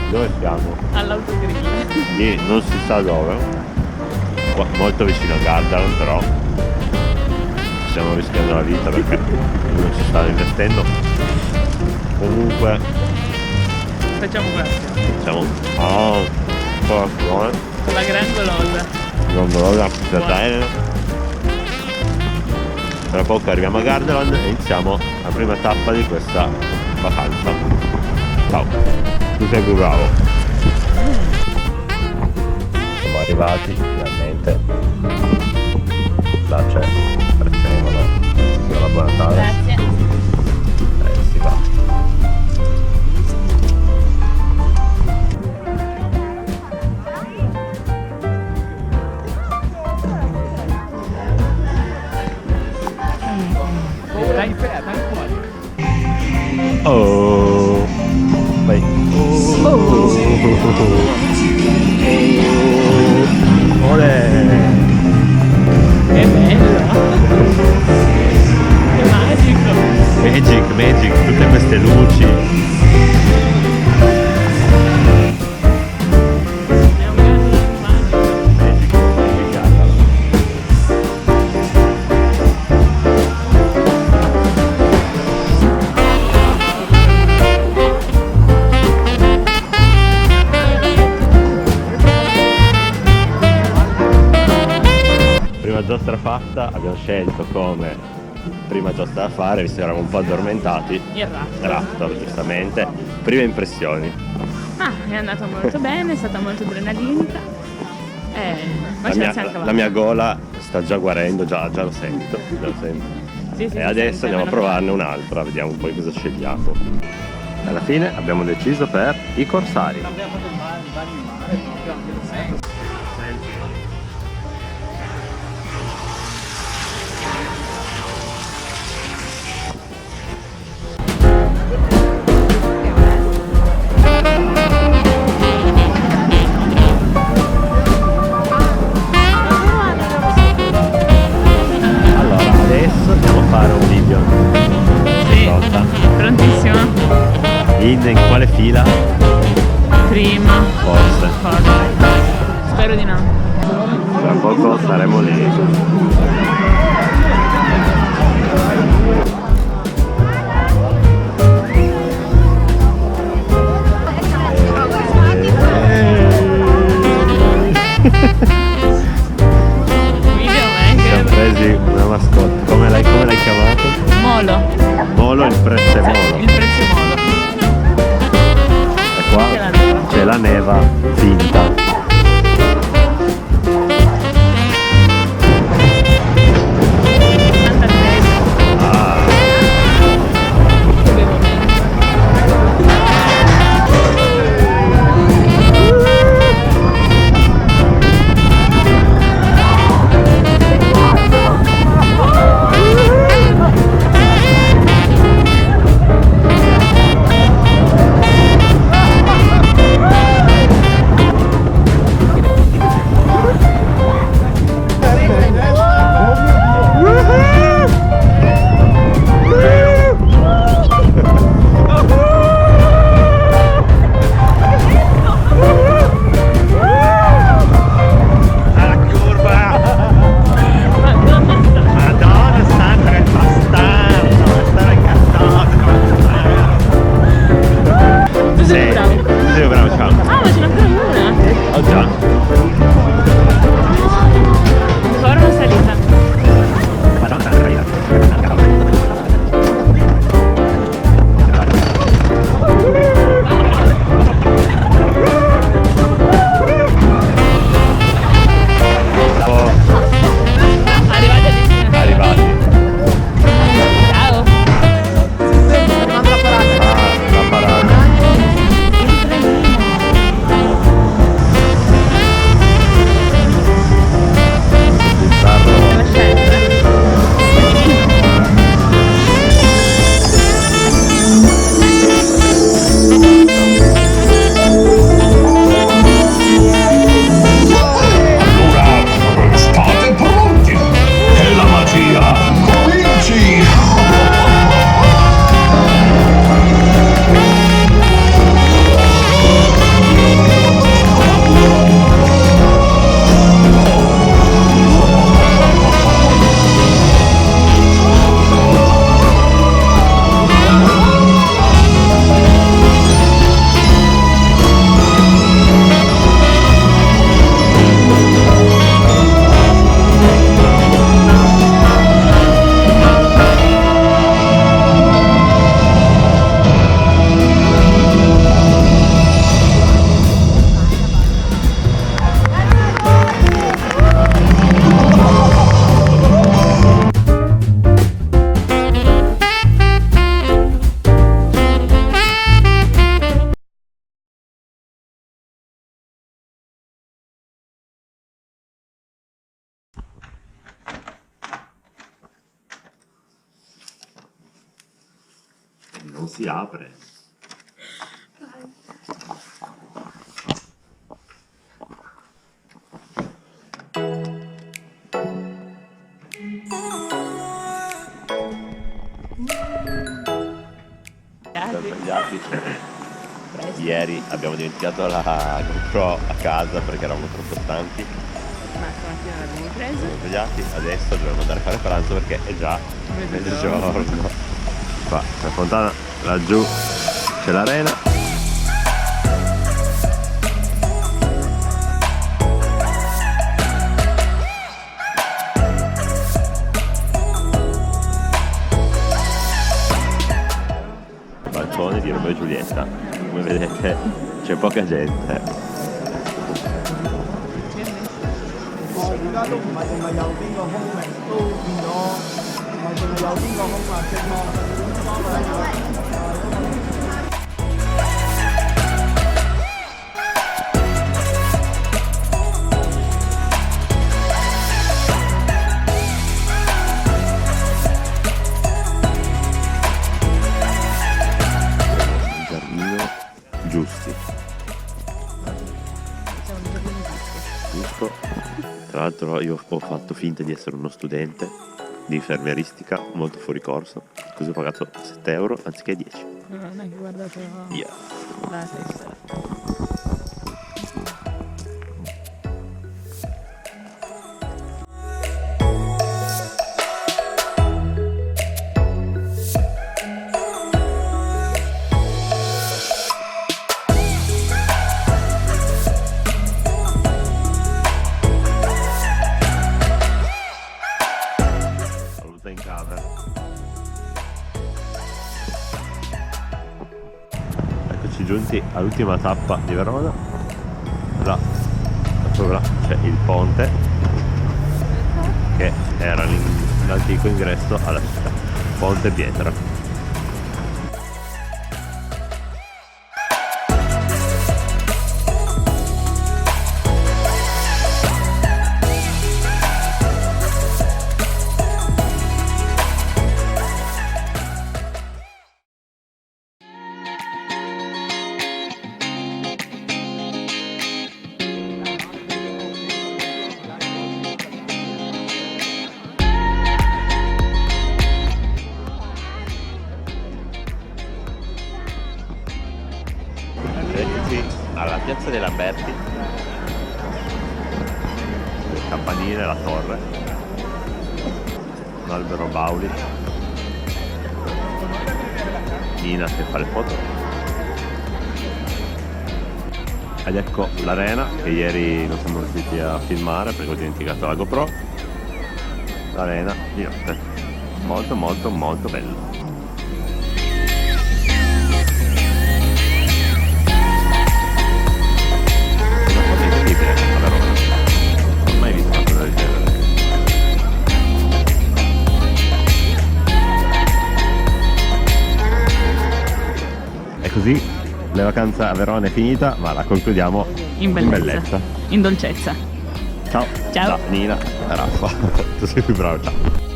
Dove siamo? All'autogrill. Lì non si sa dove. Qua, molto vicino a Gardaland, però stiamo rischiando la vita perché non ci stanno investendo. Comunque Facciamo questo. facciamo colazione. Con la gran golosa. Gondolosa pizza bene. Tra poco arriviamo a Gardaland e iniziamo la prima tappa di questa vacanza. Ciao, tu sei più bravo. Siamo arrivati finalmente. Là c'è il prezzemolo, buon Babbo Natale. Grazie. Si va. Dai, ferma, fuori. Oh, vai. Olè. Che bello. Che magico. Magic, tutte queste luci. È un Gardaland magico. Prima giostra fatta, abbiamo scelto come prima giostra da fare, visto che eravamo un po' addormentati, Il Raptor, giustamente. Prime impressioni. è andato molto bene, è stata molto adrenalinica. Ma La ce la mia, siamo cavata. la mia gola sta già guarendo, già lo sento. Sì, sì, E sì, adesso sì, andiamo a meno provarne un'altra, vediamo poi cosa scegliamo. Alla fine abbiamo deciso per i corsari. Allora, adesso andiamo a fare un video. Sì, Pronta? prontissima. In quale fila? Prima. Forse. Spero di no. Tra poco saremo lì. Siamo presi una mascotte. Come l'hai chiamato? Molo. Molo, il prezzemolo. Il prezzemolo. E qua c'è la neva finta. Tanta attesa. Ah, Che bei momenti. si apre. Svegliati. Ieri abbiamo dimenticato la GoPro a casa perché eravamo troppo stanchi. Ma stamattina l'abbiamo preso. Siamo svegliati, adesso dobbiamo andare a fare pranzo perché è già mezzogiorno. Qua, la fontana, laggiù c'è l'arena. Balcone di Romeo e Giulietta. Come vedete c'è poca gente. Giusti. Giusto. Tra l'altro io ho fatto finta di essere uno studente di infermieristica molto fuori corso, così ho pagato 7 euro anziché 10. Non è che guardato la testa. In camera. Eccoci giunti all'ultima tappa di Verona. Là, sopra c'è il ponte che era l'antico ingresso alla città. Ponte Pietra. Eccoci alla piazza dei Lamberti, il campanile, la torre, un albero Bauli, Nina che fa le foto, ed ecco l'arena che ieri non siamo riusciti a filmare perché ho dimenticato la GoPro. L'arena di notte, molto molto molto bello. E così la vacanza a Verona è finita, ma la concludiamo In bellezza. In dolcezza. Ciao. Ciao. Nina, Raffa, tu sei più bravo, ciao.